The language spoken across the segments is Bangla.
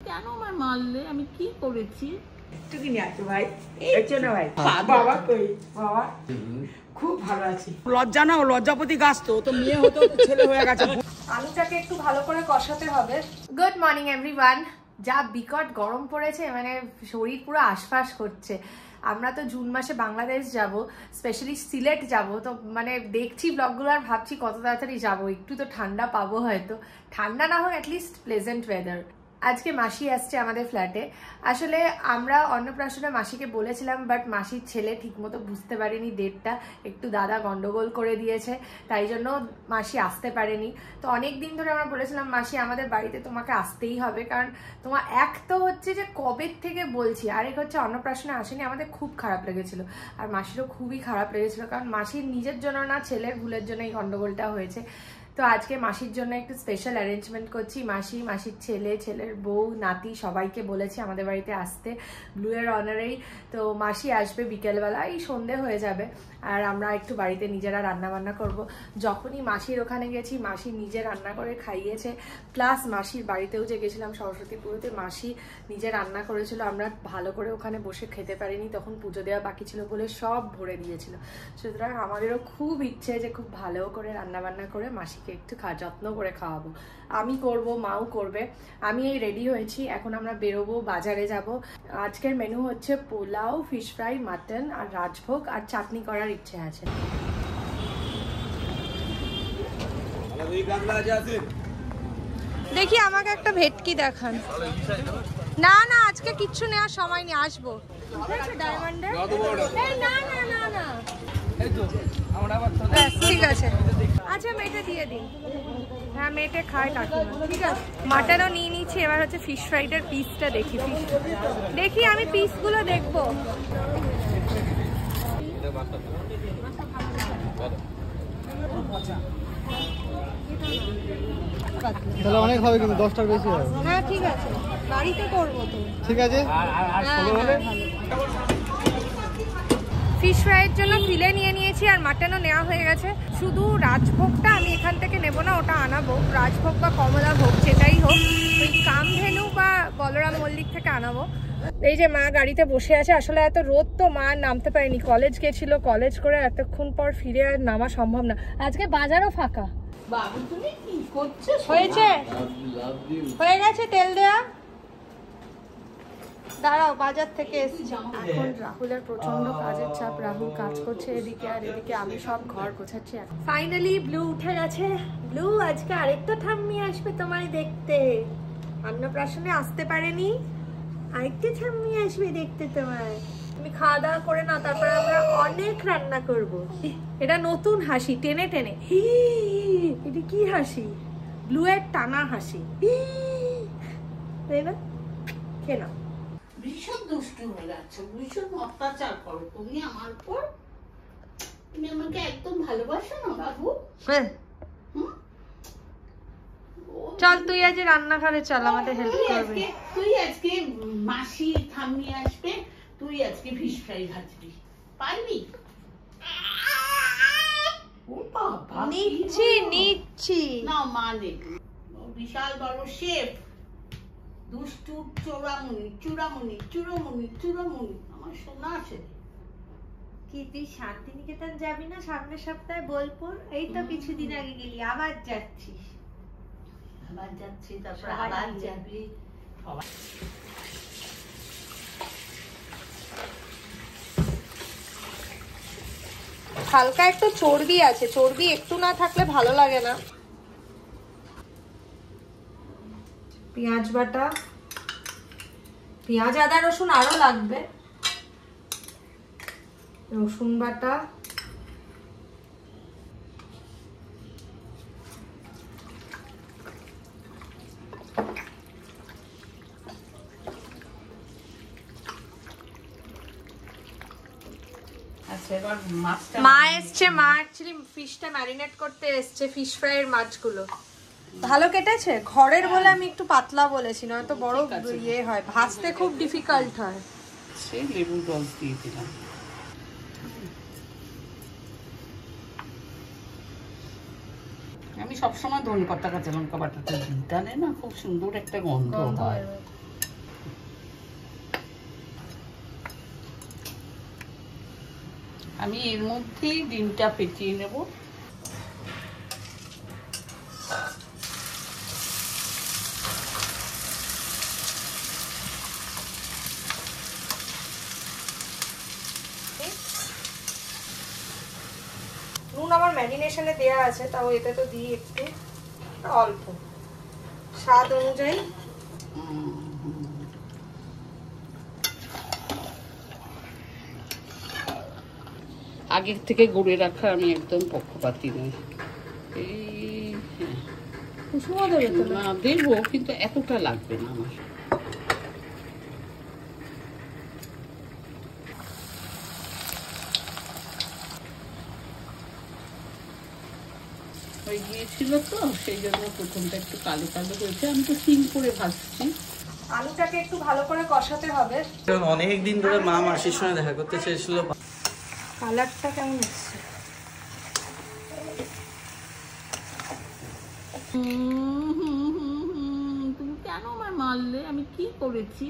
কেন আমার মারলে? আমি কি করেছি? একটু কিনে আসো ভাই, এই জন্য ভাই। বাবা কই? বাবা খুব ভালো আছি। লজ্জা না, লজ্জাপতি গাছ তো মেয়ে হতো ছেলে হয়ে গেছে। আলুটাকে একটু ভালো করে কষাতে হবে। Good morning everyone. যা বিকট গরম পড়েছে, মানে শরীর পুরো আশফাশ করছে। আমরা তো জুন মাসে বাংলাদেশ যাব, স্পেশালি সিলেট যাব। তো মানে দেখছি ব্লগগুলো আর ভাবছি কত তাড়াতাড়ি যাব, একটু তো ঠান্ডা পাবো, হয়তো ঠান্ডা না হোক অ্যাটলিস্ট প্লেজেন্ট ওয়েদার। আজকে মাসি আসছে আমাদের ফ্ল্যাটে। আসলে আমরা অন্নপ্রাশনে মাসিকে বলেছিলাম, বাট মাসির ছেলে ঠিকমতো বুঝতে পারেনি ডেটটা, একটু দাদা গন্ডগোল করে দিয়েছে, তাই জন্য মাসি আসতে পারেনি। তো অনেক দিন ধরে আমরা বলেছিলাম মাসি আমাদের বাড়িতে তোমাকে আসতেই হবে, কারণ তোমার এক তো হচ্ছে যে কবে থেকে বলছি, আরেক হচ্ছে অন্নপ্রাশনে আসেনি, আমাদের খুব খারাপ লেগেছিল। আর মাসিরও খুবই খারাপ লেগেছিল, কারণ মাসির নিজের জন্য না, ছেলের ভুলের জন্য এই গন্ডগোলটা হয়েছে। তো আজকে মাসির জন্য একটু স্পেশাল অ্যারেঞ্জমেন্ট করছি। মাসি, মাসির ছেলে, ছেলের বউ, নাতি সবাইকে বলেছি আমাদের বাড়িতে আসতে, ব্লু এর অনারেই। তো মাসি আসবে বিকেলবেলা, এই সন্ধে হয়ে যাবে, আর আমরা একটু বাড়িতে নিজেরা রান্না বান্না করব। যখনই মাসির ওখানে গেছি, মাসি নিজে রান্না করে খাইয়েছে, প্লাস মাসির বাড়িতেও যে গেছিলাম সরস্বতী পুজোতে, মাসি নিজে রান্না করেছিল। আমরা ভালো করে ওখানে বসে খেতে পারিনি, তখন পুজো দেওয়া বাকি ছিল বলে সব ভরে দিয়েছিল। সুতরাং আমাদেরও খুব ইচ্ছে যে খুব ভালো করে রান্না বান্না করে মাসিকে একটু যত্ন করে খাওয়াবো। আমি করব, মাও করবে। আমি এই রেডি হয়েছি, এখন আমরা বেরোবো, বাজারে যাব। আজকের মেনু হচ্ছে পোলাও, ফিশ ফ্রাই, মাটন আর রাজভোগ, আর চাটনি করার ইচ্ছে আছে। দেখি আমাকে একটা ভেটকি দেখান। না না, আজকে কিচ্ছু নেওয়ার সময় নেই, আসবো। ঠিক আছে, আচ্ছা মেটে দিয়ে দিন। হ্যাঁ মেটে খায় কাকিমা, ঠিক আছে। মাটনও নিয়ে নিচ্ছি, এবার হচ্ছে ফিশ ফ্রাইডের পিসটা দেখি। দেখি আমি পিসগুলো দেখবো। তাহলে অনেক হবে, কিন্তু 10টার বেশি হবে। হ্যাঁ ঠিক আছে, বাড়িতে করবো তো। ঠিক আছে। ফিশ ফ্রাইয়ের জন্য ফিলে নিয়ে নিয়েছি, আর মাটনও নেওয়া হয়ে গেছে। শুধু রাজভোগটা আমি এখান থেকে নেবো না, ওটা আনাবো। রাজভোগ বা কমলা ভোগ যেটাই হোক, ওই কামধেনু বা বলরাম মল্লিক থেকে আনাবো। এই যে মা গাড়িতে বসে আছে। আসলে এত রোদ তো মা নামতে পারেনি, কলেজ গেছিল, কলেজ করে এতক্ষণ পর ফিরে আর নামা সম্ভব না। আজকে বাজারও ফাঁকা। বাবু তুমি কি করছো? হয়েছে, হয়ে গেছে তেল দেয়া। দাঁড়াও, বাজার থেকে এসেছি। এখন রাহুলের প্রচন্ড কাজের চাপ, রাহুল কাজ করছে এদিকে, আর এদিকে আমি সব ঘর গোছাচ্ছি। ফাইনালি ব্লু উঠে গেছে। ব্লু, আজকে আরেকটা ঠাম্মি আসবে তোমায় দেখতে। অন্নপ্রাশনে আসতে পারেনি, আরেকটা ঠাম্মি আসবে দেখতে তোমায়। তুমি খাওয়া দাওয়া করে না, তারপরে আমরা অনেক রান্না করব। এটা নতুন হাসি, টেনে টেনে। এটা কি হাসি? ব্লু এর টানা হাসি, তাই না? কেন ভীষণ দুষ্টু হয়ে যাচ্ছে, ভীষণ অত্যাচার করো তুমি আমার উপর। তুমি আমাকে একদম ভালোবাসো না বাবু? চল তুই আজ রান্নাঘরে চল, আমাদের হেল্প করবি। তুই আজকে মাসি ঠাম্মি আসবে, তুই আজকে ফিশ ফ্রাই ভাজবি, পারবি? ও বাবা, নিচ্ছি না মা নেই, বিশাল বড় শেফ, দুষ্টু চোরামুনি, চূড়ামুনি, চূড়ামুনি, চূড়ামুনি, আমার সোনা আছে। কি তুই শান্তিনিকেতন যাবি না সামনের সপ্তাহে? বোলপুর এই তো কিছুদিন আগে গেলি, আবার যাচ্ছিস? আবার যাচ্ছি, তারপর আবার যাবি। হালকা একটু চর্বি আছে, চর্বি একটু না থাকলে ভালো লাগে না। পেঁয়াজ বাটা, পেঁয়াজ আদা রসুন আরো লাগবে। রসুন বাটা, মা এসছে, মা অ্যাকচুয়ালি ফিশটা ম্যারিনেট করতে এসছে, ফিশ ফ্রাইয়ের মাছগুলো ভালো কেটেছে। ঘরের বলে আমি একটু পাতলা বলেছি, নয়তো বড় ইয়ে হয়, ভাজতে খুব ডিফিকাল্ট হয়। সেই লেবু রস দিয়ে দিলাম। আমি সবসময় ধনেপাতা কাঁচা লঙ্কা বাটাটা দিই, তাহলে না খুব সুন্দর একটা গন্ধ হয়। আমি এর মধ্যেই ডিমটা ফেটিয়ে নেব। নুন আমার ম্যারিনেশনে দেওয়া আছে, তাও এতে তো দিই একটু অল্প স্বাদ অনুযায়ী। আগের থেকে গড়ে রাখা আমি একদম পক্ষপাতী নই। না দেবো, কিন্তু এতটা লাগবে না আমার। হয়ে গিয়েছিল তো, সেই জন্য প্রথমটা একটু কালো কালো হয়েছে। আমি তো সিম করে ভাজছি। আলুটাকে একটু ভালো করে কষাতে হবে। অনেকদিন ধরে মা মাসির সঙ্গে দেখা করতে চেয়েছিল। কালারটা কেমন হচ্ছে? তুমি কেন আমার মারলে? আমি কি করেছি?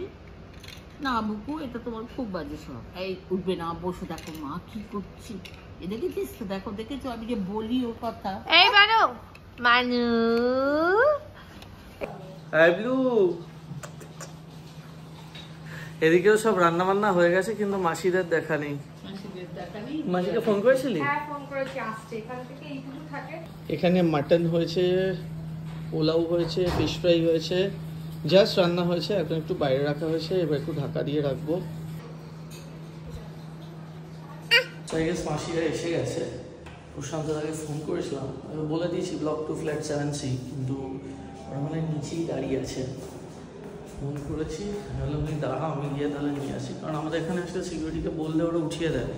না বুকু, এটা তোমার খুব বাজে সব। এই উঠবে না, বসে দেখো মা কি করছি। এ দেখেছিস তো? দেখো, দেখেছো আমি যে বলি ওর কথা। এই মানু মানু এদিকেও সব রান্না বান্না হয়ে গেছে, কিন্তু মাসিদের দেখা নেই। মাসিকে ফোন করেছিলি? হ্যাঁ ফোন করেছি, আসছে। এখান থেকে এইটুকু থাকে। এখানে মাটন হয়েছে, পোলাও হয়েছে, ফিশ ফ্রাই হয়েছে, জাস্ট রান্না হয়েছে। এখন একটু বাইরে রাখা হয়েছে, এবার একটু ঢাকা দিয়ে রাখবো। মাসিরা এসে গেছে। প্রশান্তদাকে ফোন করেছিলাম, বলে দিয়েছি ব্লক 2 ফ্ল্যাট 7C, কিন্তু ওরা মানে নিচেই দাঁড়িয়ে আছে। ফোন করেছি, তাহলে উনি দাঁড়া, আমি গিয়ে তাহলে নিয়ে আসি, কারণ আমাদের এখানে আসলে সিকিউরিটিকে বললে ওরা উঠিয়ে দেয়।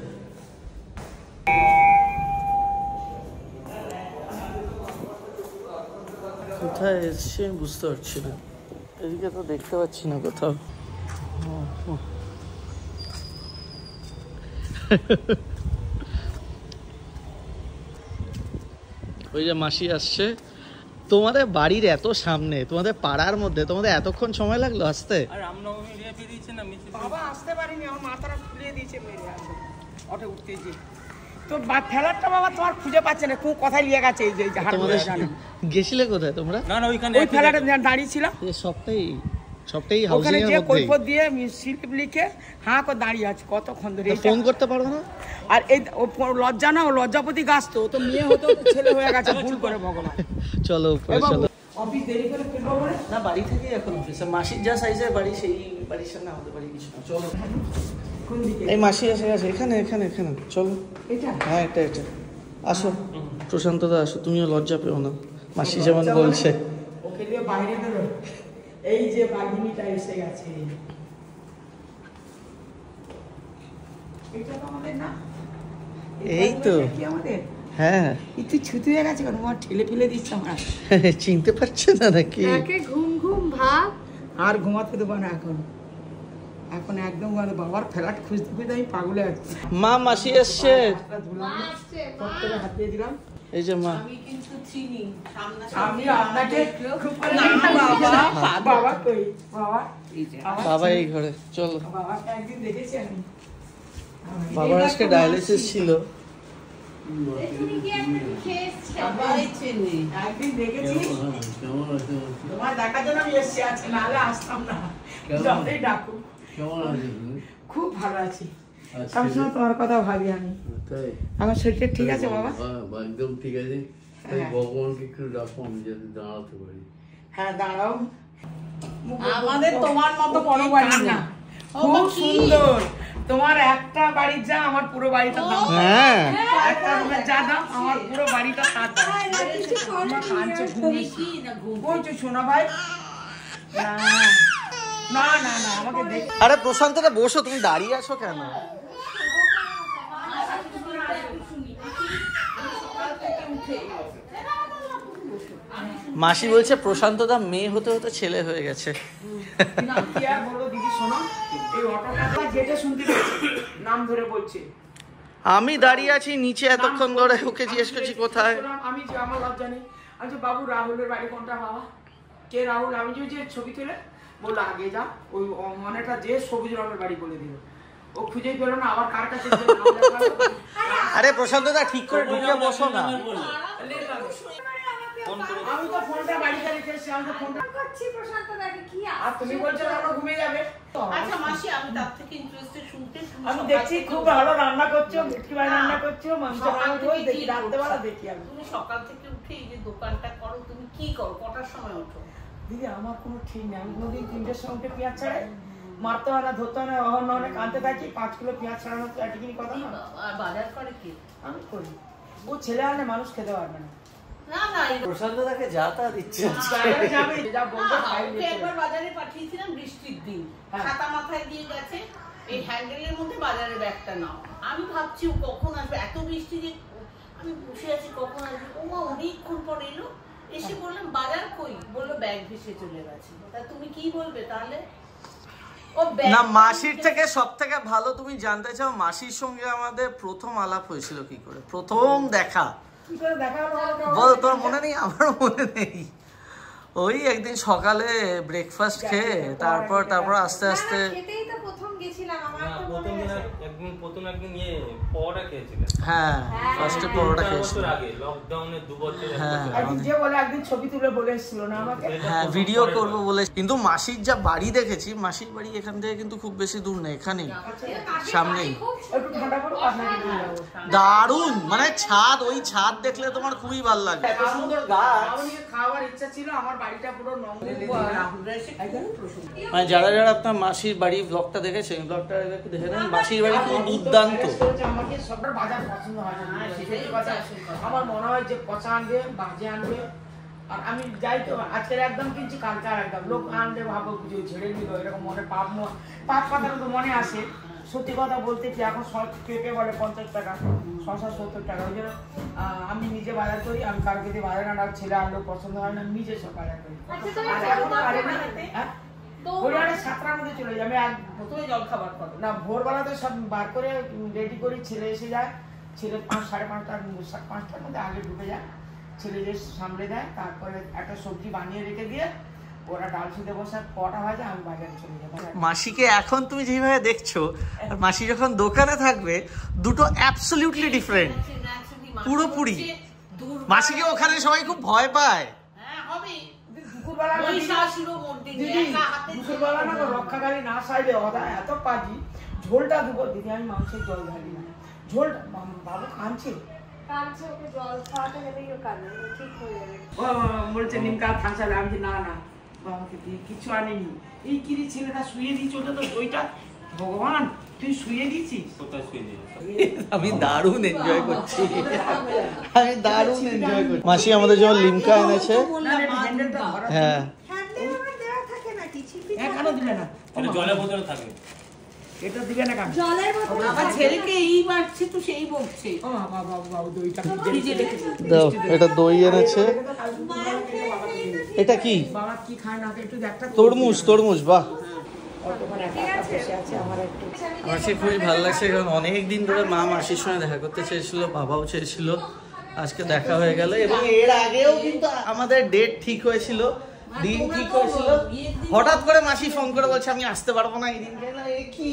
কোথায় এসছে বুঝতে পারছি না, এদিকে তো দেখতে পাচ্ছি না কোথাও। ওই যে মাসি আসছে। তোমাদের বাড়ির এত সামনে, তোমাদের পাড়ার মধ্যে, তোমাদের এতক্ষণ সময় লাগলো আসতে? বাবা আসতে পারিনি, আমার মাথাটা ফুলিয়ে দিয়েছে মেরে আসে অটো উঠতে যে। তো ফেলারটা বাবা তোমার খুঁজে পাচ্ছে না, কোন কথায় নিয়ে গেছে। এই যে তোমাদের গেছিলে কোথায় তোমরা? না না, ওইখানে ওই ফেলাটা দাঁড়িয়ে ছিল। সবটাই ওখানে হাউজিং যে এর মধ্যে কৈফত দিয়ে স্লিপ লিখে হাঁ করে দাঁড়িয়ে আছে কতক্ষণ ধরে। ফোন করতে পারো না? আর এই লজ্জা না, ও লজ্জাপতি গাছ, তো তো মেয়ে হতো, ছেলে হয়ে গেছে ভুল করে ভগবান। চলো উপরে চলো। অফিস দেরি করে ফিরবো বলে না, বাড়ি থেকে এখন অফিসে। মাসির যা সাইজের বাড়ি, সেই বাড়ির সামনে আমাদের বাড়ি কিছু না। চলো। কোন দিকে? এই মাসি এসে গেছে, এখানে এখানে এখানে চলো। এটা? হ্যাঁ এটা এটা। আসো প্রশান্তদা, আসো, তুমিও লজ্জা পেও না, মাসি যেমন বলছে। ওকে দিয়ে বাইরে বেরো। এই যে বাগিনীটা এসে গেছে। এটা তো আমাদের না? এই তো কি আমাদের? হ্যাঁ। একটু ছুটি হয়ে গেছে, কারণ আমার ঠেলে ফেলে দিচ্ছে আমার। চিনতে পারছে না নাকি? একে ঘুম ঘুম ভাব। আর ঘুমাতে দেবো না এখন, এখন একদম বাবার ফ্ল্যাট খুঁজতে খুঁজতে আমি পাগলে যাচ্ছি। মা মাসি এসছে। হাত দিয়ে দিলাম। এই যে মা। আমি কিন্তু চিনি আমি আপনাকে খুব করে না, বাবা, বাবা কই বাবা? বাবা এই ঘরে, চলো। বাবাকে একদিন দেখেছি আমি। বাবার আজকে ডায়ালিসিস ছিল। সবাই চিনি। একদিন দেখেছি, তোমার দেখার জন্য আমি এসছি আজকে, নাহলে আসতাম না। যতই ডাকু। খুব ভালো আছি, সবসময় তোমার কথা ভাবি আমি। আমার শরীরটা ঠিক আছে বাবা? একদম ঠিক আছে। ভগবানকে একটু ডাকো, আমি যাতে দাঁড়াতে পারি। হ্যাঁ দাঁড়াও। আমাদের তোমার মতো বড় বাড়ি না, ও খুব বাকি। সুন্দর। তোমার একটা বাড়ির যা আমার পুরো বাড়িটার দাম। হ্যাঁ একটা রুমের যা দাম আমার পুরো বাড়িটা তার দাম। আমার কাঁদছে, ঘুমিয়েছি। বলছো শোনা ভাই? না না না না, আমাকে দেখ। আরে প্রশান্তদা বসো, তুমি দাঁড়িয়ে আছো কেন? মাসি বলছে প্রশান্তদা মেয়ে হতে হতে ছেলে হয়ে গেছে। কি আর বলবো দিদি, শোনো, এই অটোটা যেটা শুনতে পেয়েছি, নাম ধরে বলছে। আমি দাঁড়িয়ে আছি নিচে এতক্ষণ ধরে, ওকে জিজ্ঞেস করছি কোথায়। আমি যে আমার লজ্জা নেই। আমি বাবু রাহুলের বাড়ি কোনটা বাবা? কে রাহুল? আমি যে ছবি তুলে বললো আগে যা, ওই অনেকটা যে সবুজ রঙের বাড়ি বলে দিল। ও খুঁজেই পেলো না, আবার কার কাছে আরে প্রশান্ত দা ঠিক করে ঢুকে বসো না। আমি তো ফোনটা বাড়িতে রেখে এসেছি, আমি তো ফোনটা করছি প্রশান্ত দাকে কি আর তুমি বলছো আমরা ঘুমিয়ে যাবে। আচ্ছা মাসি, আমি তার থেকে ইন্টারেস্টেড শুনতে। আমি দেখছি খুব ভালো রান্না করছো, ভেটকি মাছ রান্না করছো, মাংস রান্না করছো, দেখি রাত্রেবেলা দেখি আমি। তুমি সকাল থেকে উঠে এই যে দোকানটা করো, তুমি কি করো, কটার সময় ওঠো? দিদি আমার কোনো ঠিক নেই, আমি কোনোদিন 3টের সময় উঠে পেঁয়াজ ছাড়াই, মারতে হয় না, ধরতে হয় না, অহর না অনেক আনতে থাকি, 5 কিলো পেঁয়াজ ছাড়ানো তো একদিনই কথা না। আর বাজার করে কি? আমি করি, ও ছেলে আনলে মানুষ খেতে পারবে না। না না, প্রশান্ত দাকে যা তা দিচ্ছে। বাইরে যাবে, যা বলবো তাই ওকে নিতে একবার হবে। বাজারে পাঠিয়েছিলাম বৃষ্টির দিন, হ্যাঁ। ছাতা মাথায় দিয়ে গেছে, এই হ্যান্ডেলের মধ্যে বাজারের ব্যাগটা নাও। আমি ভাবছি ও কখন আসবে, এত বৃষ্টি যে আমি বসে আছি কখন আসবে। ও মা অনেকক্ষণ পর এলো, এসে বললাম বাজার কই, বললো ব্যাগ ভেসে চলে গেছে। তা তুমি কি বলবে তাহলে? ও ব্যাগ না, মাসির থেকে সব থেকে ভালো তুমি জানতে চাও মাসির সঙ্গে আমাদের প্রথম আলাপ হয়েছিল কি করে, প্রথম দেখা কি করে দেখা হলো আমাকে? বল, তোর মনে নেই? আমার মনে নেই। ওই একদিন সকালে ব্রেকফাস্ট খেয়ে তারপর আস্তে আস্তে খেতেই তো প্রথম গেছিলাম, আমার না, তো প্রথম মনে আছে। একদিন ইয়ে পরোটা খেয়েছিলেন। হ্যাঁ, ফার্স্টে পরোটা 2 বছর খেয়েছিলাম। আগে লকডাউনে 2 বছর হ্যাঁ। একদিন যে বলে একদিন ছবি তুলে বলে এসেছিল না আমাকে। হ্যাঁ, ভিডিও করবো বলে। কিন্তু মাসির যা বাড়ি দেখেছি, মাসির বাড়ি এখান থেকে কিন্তু খুব বেশি দূর নেই, এখানেই সামনেই। একটু ঠান্ডা করো, আপনাকে নিয়ে যাবো। দারুণ, মানে ছাদ, ওই ছাদ দেখলে তোমার খুবই ভালো লাগবে। এত সুন্দর গাছ। আমাকে খাওয়ার ইচ্ছা ছিল, আমার বাড়িটা পুরো নোংরা। রাহুলরা এসে প্রশ্ন মানে যারা যারা আপনার মাসির বাড়ি ব্লগটা দেখেছেন, ব্লগটা একটু দেখে নেন। মাসির বাড়ি খুব দুর্দান্ত। আমাকে সবার বাজার পছন্দ হয় না, সেটাই কথা। আমার মনে হয় যে পচা আনবে, বাজে আনবে। আর আমি যাই তো, আজকের একদম কিনছি, কালকে আর একদম লোক আনবে, ভাবো যে ঝেড়ে দিল, এরকম মনে পাপ কথাটা তো মনে আসে। সত্যি কথা বলতে কি, এখন সব পেঁপে বলে 50 টাকা, শশা 70 টাকা। ওই জন্য আমি নিজে বাজার করি, আমি কালকে দিয়ে বাজার আনা, ছেলে আনলো পছন্দ হয় না, নিজে সব বাজার করি। আর এখন পারেনি, হ্যাঁ ওইখানে 7টার মধ্যে চলে যাবে। আর প্রথমে জল খাবার করো না, ভোরবেলাতে সব বার করে রেডি করি, ছেলে এসে যায়, ছেলে 5 সাড়ে 5টার মধ্যে আগে ঢুকে যায়, ছেলে যে সামলে দেয়, তারপরে একটা সবজি বানিয়ে রেখে দিয়ে ওরা ডাল সিদ্ধে বসে 6টা বাজে, আমি বাজারে চলে যাবো। মাসিকে এখন তুমি যেভাবে দেখছো, আর মাসি যখন দোকানে থাকবে, দুটো অ্যাবসলিউটলি ডিফারেন্ট, পুরোপুরি। মাসিকে ওখানে সবাই খুব ভয় পায়। হ্যাঁ হবে, দুপুরবেলা না ওই দিদি, শাশুড়ো মন্দির দিদি, একা হাতে দুপুরবেলা না রক্ষাকারী না সাইডে ওরা এত পাজি, ঝোলটা দেবো দিদি, আমি মাংসের জল ঢালি না, ঝোলটা বাবু কাঁদছে, কাঁদছে, ওকে জল খাওয়াতে গেলেই ও কাঁদে, ও ঠিক হয়ে যাবে। ও বলছে নিমকা থামসালে, আমি না না বাবাকে দিয়ে কিছু আনেনি। এই কিরি ছেলেটা শুয়ে দিয়েছি, ওটা তো ওইটা, ভগবান তুই শুয়ে দিয়েছিস। কোথায় শুয়ে দিয়েছে? আমি দারুণ এনজয় করছি, আমি দারুণ এনজয় করছি। মাসি আমাদের জন্য লিমকা এনেছে। হ্যাঁ, হ্যান্ডেল আমার দেওয়া থাকে নাকি, ছিপি কেন দিবে না? এটা জলের বোতলে থাকে। এটা দিবে না কেন? জলের বোতল আমার ছেলেকে এই মারছে তো সেই বকছে। ও বাবা বাবু বাবু দইটা ফ্রিজে রেখে দিও। দাও, এটা দই এনেছে। এটা কি? বাবা কি খায় না একটু একটা তরমুজ, তরমুজ, বাহ। অতক্ষণ একা একা বসে আছে, আমার একটু মাসি খুবই ভালো লাগছে, কারণ অনেক দিন ধরে মা মাসির সঙ্গে দেখা করতে চেয়েছিল, বাবাও চেয়েছিল, আজকে দেখা হয়ে গেল। এবং এর আগেও কিন্তু আমাদের ডেট ঠিক হয়েছিল, দিন ঠিক হয়েছিল। হঠাৎ করে মাসি ফোন করে বলছে আমি আসতে পারবো না এই দিন। এ কি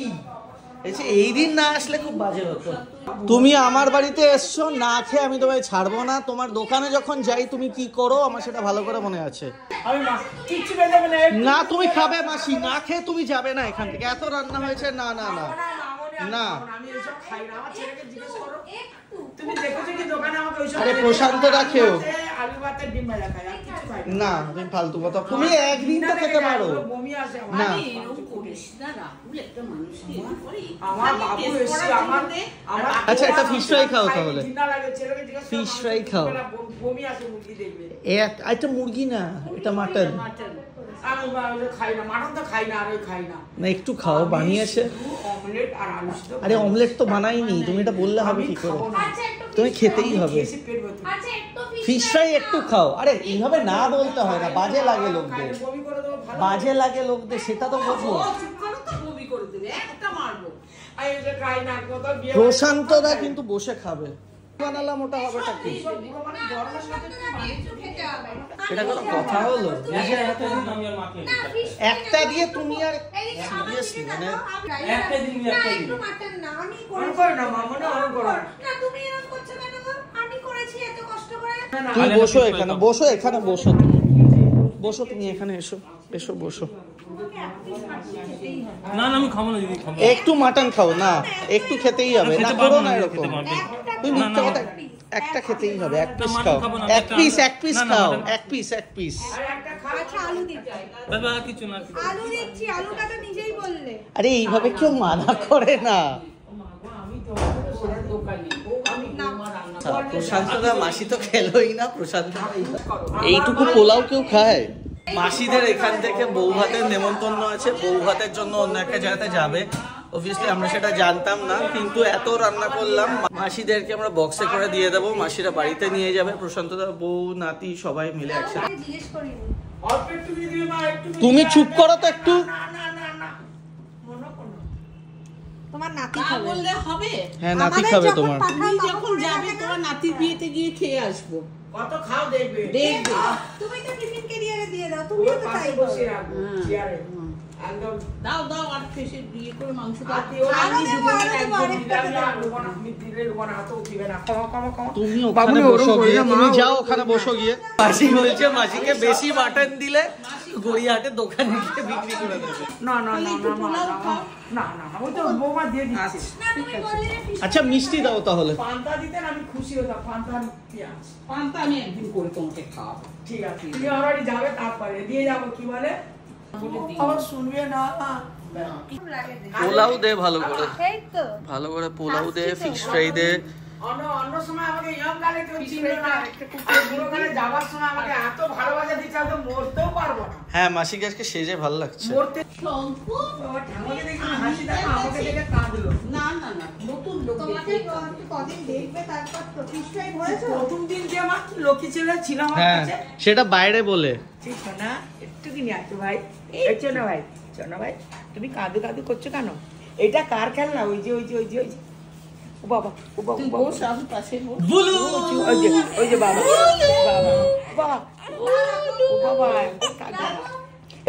এই দিন না আসলে খুব বাজে হতো। তুমি আমার বাড়িতে এসছো না খেয়ে, আমি তোমায় ছাড়বো না। তোমার দোকানে যখন যাই তুমি কি করো আমার সেটা ভালো করে মনে আছে। আমি মা কিচ্ছু বেঁধে দেবে না। না তুমি খাবে মাসি, না খেয়ে তুমি যাবে না এখান থেকে, এত রান্না হয়েছে। না না না না, আমি এসব খাই না, আমার ছেলেকে জিজ্ঞেস করো, তুমি দেখেছো কি দোকানে আমাকে ওইসব? আরে প্রশান্ত রাখেও আলু ভাতে ডিম ভাজা খাই, আর কিছু খাই না। তুমি ফালতু কথা, তুমি একদিন তো খেতে পারো বমি আসে আমার। না। আরে এরকম করিস না, রাহুল একটা মানুষকে এরকম করে। আমার বাবু এসে আমার আচ্ছা, একটা fish fry খাও তাহলে। ঘৃণা লাগে, ছেলেকে জিজ্ঞেস করো, Fish fry খাও। বমি আসে মুরগি দেখবে। এটা মুরগি না, এটা মাটন। আমি খাই না, মাটন তো খাই না, আর ওই খাই না। না একটু খাও, বানিয়েছে। অমলেট আর আলু সিদ্ধ। আরে অমলেট তো বানাইনি, তুমি এটা বললে হবে কি করে? তুমি খেতেই হবে। খেয়েছি পেট ভর্তি। আচ্ছা একটু ফিশ ফ্রাই একটু খাও। আরে এইভাবে না বলতে হয় না, বাজে লাগে লোকদের, বমি করে দেবো, ভালো। বাজে লাগে লোকদের, সেটা তো বোঝো। ও চুপ করো তো, বমি করে দেবে, একটা মারবো। আমি এটা খাই না, কোথাও বিয়ে প্রশান্তদা কিন্তু বসে খাবে। বানালাম ওটা হবেটা কি? পুরো মানে গরমের সাথে একটু বানিয়ে খেতে হবে। এটা কোনো কথা হলো? আমি আর মাকে না, fish fry একটা দিয়ে তুমি আর এদিকে আমার সিরিয়াসলি মানে একটা দিন একটা দিন অন করো না মামা, না অন করো না। তুমি বসো এখানে, বসো এখানে, বসো তুমি, বসো তুমি এখানে, এসো এসো বসো। না না আমি খাবো না দিদি, খাবো একটু মাটন খাও না, একটু খেতেই হবে না, করো না এরকম। তুমি মিথ্যা কথা, একটা খেতেই হবে, এক পিস খাও, এক পিস, এক পিস খাও, এক পিস, এক পিস। দাদা কিছু না, আরে এইভাবে কেউ মানা করে না। প্রশান্তদা মাসি তো খেলোই না, প্রশান্ত এইটুকু পোলাও কেউ খায়? মাসিদের এখান থেকে বউ ভাতের নেমন্তন্ন আছে, বউ ভাতের জন্য অন্য একটা জায়গাতে যাবে, অবভিয়াসলি আমরা সেটা জানতাম না, কিন্তু এত রান্না করলাম, মাসিদেরকে আমরা বক্সে করে দিয়ে দেবো, মাসিরা বাড়িতে নিয়ে যাবে, প্রশান্তদা বউ নাতি সবাই মিলে একসাথে। অল্প একটু দিয়ে দিবে মা, একটু দিয়ে তুমি দিবে। চুপ করো তো একটু। না না না না, মনে করো না। তোমার নাতি তা খাবে। বললে হবে? হ্যাঁ নাতি খাবে তোমার। তুমি যখন যাবে তোমার নাতির বিয়েতে গিয়ে খেয়ে আসবো। কত খাও দেখবে। দেখবে। তুমি তো টিফিন ক্যারিয়ারে দিয়ে দাও, ওর তুমিও তো পাশে তাই বসে করো। রাখবো, চেয়ারে। একদম। দাও দাও আর ফেসে দিয়ে করে মাংসটা আর দিও না, আরো আমি দেবো, দুজনে আরো দেবো, একদম আরেকটা দিলাম না, দেবো। দেবো না, আমি দিলে দেবো না, হাতও উঠিবে না। ক্ষমা, ক্ষমা, ক্ষমা। তুমি ওখানে বাবুনি ওরম বসো করি গিয়ে, না, মা, তুমি যাও ওরম ওখানে করি না। বসো গিয়ে। মাসি বলছে মাসিকে বেশি মাটন দিলে গড়িয়াহাটে দোকানে গিয়ে বিক্রি করে দেবে। না না না না মা, না না না না, ওই তো বৌমা দিয়ে দিচ্ছে। না, তুমি বললে না fish আচ্ছা মিষ্টি দাও তাহলে। পান্তা দিতেন আমি খুশি হতাম, পান্তা আর পেঁয়াজ। পান্তা আমি একদিন করে তোমাকে খাওয়াবো। ঠিক আছে, তুমি অলরেডি যাবে, তারপরে দিয়ে যাবো, কি বলে আবার শুনবে না। লাগে দে। পোলাও দে ভালো করে, এই তো। ভালো করে পোলাও দে, ফিশ ফ্রাই দে। অন্য সময় আমাকে ইয়ং কালে কেউ চিনলো না, আর বুড়ো কালে যাবার সময় আমাকে এত ভালোবাসা দিচ্ছে, আমি তো মরতেও পারবো না। হ্যাঁ মাসিকে আজকে সেজে ভালো লাগছে। মরতে শঙ্কু? বাবা ঠাকুরকে দেখে হাসি দেখো, আমাকে দেখে কাঁদলো। না না না, নতুন লোক তোমাকে দেখে একটু কদিন দেখবে, তারপর তো fish fry হয়েছে? প্রথম দিন যে আমার কি লক্ষ্মী ছেলে ছিল আমার হ্যাঁ কাছে। সেটা বাইরে বলে। ঠিক না, একটু কিনে আছো ভাই, এই চলো ভাই, চলো ভাই, তুমি কাঁদু কাঁদু করছো কেন? এটা কার খেলনা? ওই যে ওই যে ওই যে ওই যে ও বাবা, ও বাবা, তুই ও বাবা। বস, আমি পাশে বস। ওই যে বাবা, বাবা, বাবা, ও বাবা, কাঁদে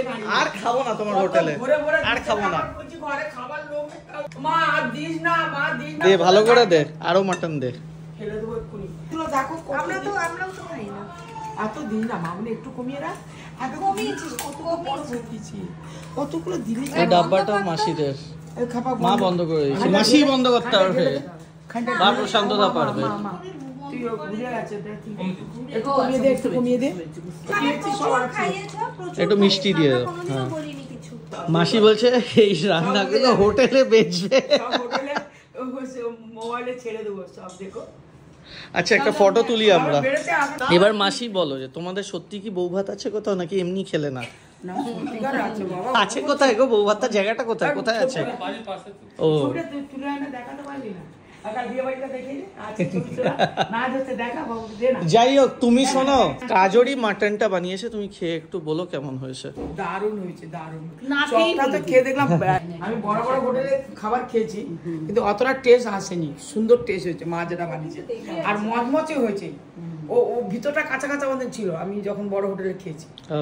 না। আর খাবো না তোমার হোটেলে, ভরে ভরে আর খাবো না। আমার বলছি ঘরে খাবার লোক নেই। মা আর দিস না, মা দিস না। দে ভালো করে দে, আরো মাটন দে। ফেলে দেবো এক্ষুনি। এগুলো দেখো কত আমরাও তো দিন। খাই না। এত দিন না মামনি, একটু কমিয়ে রাখ। আগে কমিয়েছি, কতগুলো বড় হয়ে গেছি। কতগুলো দিলি এই ডাব্বাটা মাসিদের, এই খাপা মা বন্ধ করে দিয়েছে, মাসি বন্ধ করতে পারবে, বা প্রশান্তদা পারবে। তুই ভুলে গেছে, একটু কমিয়ে দে, একটু কমিয়ে দে। কমিয়েছি সব আছে। খাইয়েছো, প্রচুর একটু মিষ্টি দিয়ে দাও, আমরা কোনোদিনও হ্যাঁ। বলিনি কিছু। মাসি বলছে এই রান্নাগুলো হোটেলে বেচবে। সব হোটেলে মোবাইলে ছেড়ে দেবো সব, দেখো। আচ্ছা একটা ফটো তুলি আমরা। বেড়েছে আমি এবার মাসি বলো যে তোমাদের সত্যি কি বউ ভাত আছে কোথাও, নাকি এমনি খেলে না? না, সত্যিকার আছে বাবা। আছে কোথায় গো বউ ভাতটা, জায়গাটা কোথায়, কোথায় আছে? বাড়ির পাশে তো। ও ছবিটা তুই তুলে এনে দেখাতে পারলি না? একা বিয়ে বাড়িটা দেখে নে, আছে ছবি তোলা। না হচ্ছে দেখা বাবু, দে না। যাই হোক, তুমি শোনো, কাজরি মাটনটা বানিয়েছে, তুমি খেয়ে একটু বলো কেমন হয়েছে। দারুণ হয়েছে, দারুণ। না খেয়েই চপটা তো বলবি। খেয়ে দেখলাম, আমি বড় বড় হোটেলে খাবার খেয়েছি, কিন্তু অতটা টেস্ট আসেনি। সুন্দর টেস্ট হয়েছে, মা যেটা বানিয়েছে, আর মচমচে হয়েছে। ও ও ভিতরটা কাঁচা কাঁচা মতন ছিল, আমি যখন বড় হোটেলে খেয়েছি। ও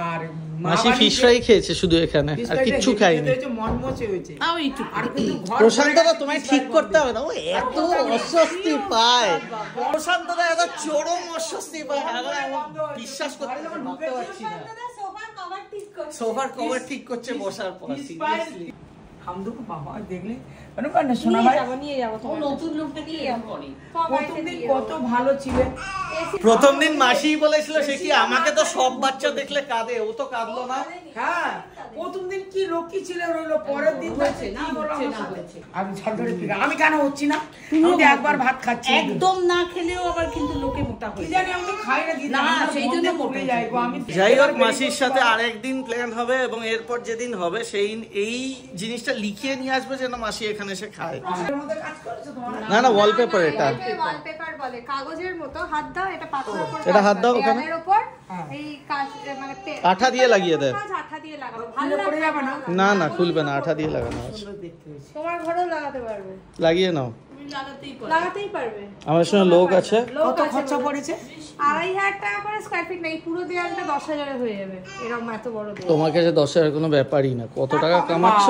আর মা মাসি ফিশ বানিয়েছে, ফ্রাই খেয়েছে শুধু এখানে, fish আর fry টা কিচ্ছু হেভি খাইনি। খেতে হয়েছে, মচমচে হয়েছে। তাও একটু আর কিন্তু ঘর প্রশান্তদা ভরে তোমায় fish ঠিক fry করতে হবে না, ও এত অস্বস্তি পায়। প্রশান্তদা এত চরম অস্বস্তি পায়, আমি বিশ্বাস করতে ভাবতে পারছি না। দাদা সোফার কভার ঠিক করছে। সোফার কভার ঠিক করছে বসার পর, fish fry সিরিয়াসলি। হামদুকু বাবা দেখলে কেন কেন শোনা ভাই, নিয়ে যাবো ও তোমার নতুন লোকটাকে এরকম করে। প্রথম দিন কত ভালো ছিল। প্রথম দিন মাসি বলেছিল সে কি আমাকে তো সব বাচ্চা দেখলে কাঁদে, ও তো কাঁদলো না। হ্যাঁ, প্রথম দিন কি লক্ষ্মী ছিল রইলো, পরের দিন হচ্ছে না, কি হলো হচ্ছে আমার না, সাথে? হচ্ছে। আমি ঝড় ফিরে, আমি কেন হচ্ছি না? আমি তো একবার ভাত খাচ্ছি একদম না খেলেও আবার কিন্তু লোকে মোটা কি হয়ে যায়। জানি, আমি তো খাই না দিদি, না, আমার সেই জন্য মধ্যে মোটা পড়ে যায় গো, আমি যাই হোক, মাসির সাথে আরেকদিন প্ল্যান হবে, এবং এরপর যেদিন হবে সেই এই জিনিসটা লিখিয়ে নিয়ে আসবে যেন মাসি এখানে এসে খায়। এর মধ্যে কাজ করেছো তোমরা? না না, ওয়ালপেপার এটা। ওয়ালপেপার বলে, কাগজের মতো হাত দাও, এটা পাথরের উপর এটা হাত দাও ওখানে। দেয়ালের উপর হ্যাঁ। এই কাজ মানে আঠা দিয়ে লাগিয়ে দেয়। কাজ আঠা দিয়ে লাগাবো, ভালো খুলে পড়ে যাবে না? লাগবে না না, খুলবে না, আঠা দিয়ে লাগানো আছে। সুন্দর দেখতে হয়েছে। তোমার ঘরেও লাগাতে পারবে। লাগিয়ে নাও। তুমি লাগাতেই পারবে। আমার সঙ্গে লোক আছে। কত খরচা পড়েছে? 2500 টাকা করে স্কয়ার ফিট, নেই পুরো দেয়ালটা 10,000 এ হয়ে যাবে, এরকম এত বড় দেয়াল। তোমার কাছে 10,000 কোনো ব্যাপারই না, কত টাকা কামাচ্ছ?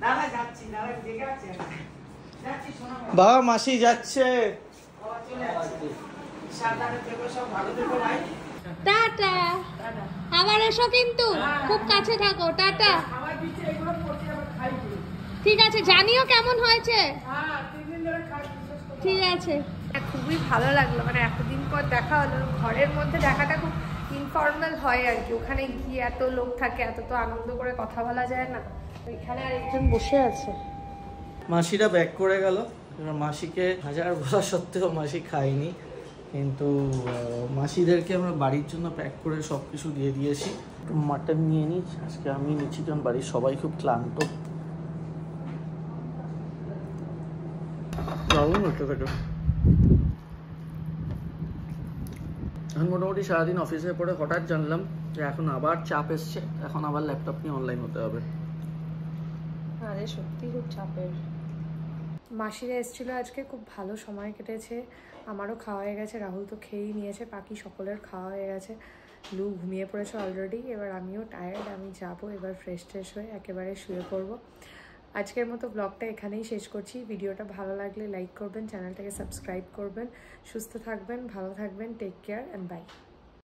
দাদা যাচ্ছি, দাদা দেখে আছে যাচ্ছি, শোনা বাবা মাসি যাচ্ছে। চলে যাচ্ছে। সাবধানে থেকো, সব ভালো থেকো ভাই। টাটা, আবার এসো কিন্তু, খুব কাছে থাকো। টাটা, খাবার দিচ্ছে, এগুলো পড়তে আবার খাই কি? ঠিক আছে, জানিও কেমন হয়েছে। হ্যাঁ, 3 দিন ধরে খাই, বিশেষ করে। ঠিক আছে। খুবই ভালো লাগলো, মানে এতদিন পর দেখা হলো। ঘরের মধ্যে দেখাটা খুব ইনফর্মাল হয় আর কি, ওখানে গিয়ে এত লোক থাকে, এত তো আনন্দ করে কথা বলা যায় না। এখানে আর একজন বসে আছে। মাসিরা ব্যাক করে গেল। এবার মাসিকে হাজার বলা সত্ত্বেও মাসি খায়নি, কিন্তু মাসিদেরকে আমরা বাড়ির জন্য প্যাক করে সব কিছু দিয়ে দিয়েছি। একটু মাটন নিয়ে নিই, আজকে আমি নিচ্ছি কারণ বাড়ির সবাই খুব ক্লান্ত। দারুণ হতে থাকে। এখন মোটামুটি সারাদিন অফিসে পড়ে হঠাৎ জানলাম যে এখন আবার চাপ এসছে, এখন আবার ল্যাপটপ নিয়ে অনলাইন হতে হবে। আরে সত্যি খুব চাপের। মাসিরা এসেছিল আজকে, খুব ভালো সময় কেটেছে। আমারও খাওয়া হয়ে গেছে, রাহুল তো খেয়েই নিয়েছে, বাকি সকলের খাওয়া হয়ে গেছে। লু ঘুমিয়ে পড়েছে অলরেডি। এবার আমিও টায়ার্ড, আমি যাবো এবার ফ্রেশ ট্রেশ হয়ে একেবারে শুয়ে পড়বো। আজকের মতো ব্লগটা এখানেই শেষ করছি। ভিডিওটা ভালো লাগলে লাইক করবেন, চ্যানেলটাকে সাবস্ক্রাইব করবেন। সুস্থ থাকবেন, ভালো থাকবেন, টেক কেয়ার অ্যান্ড বাই।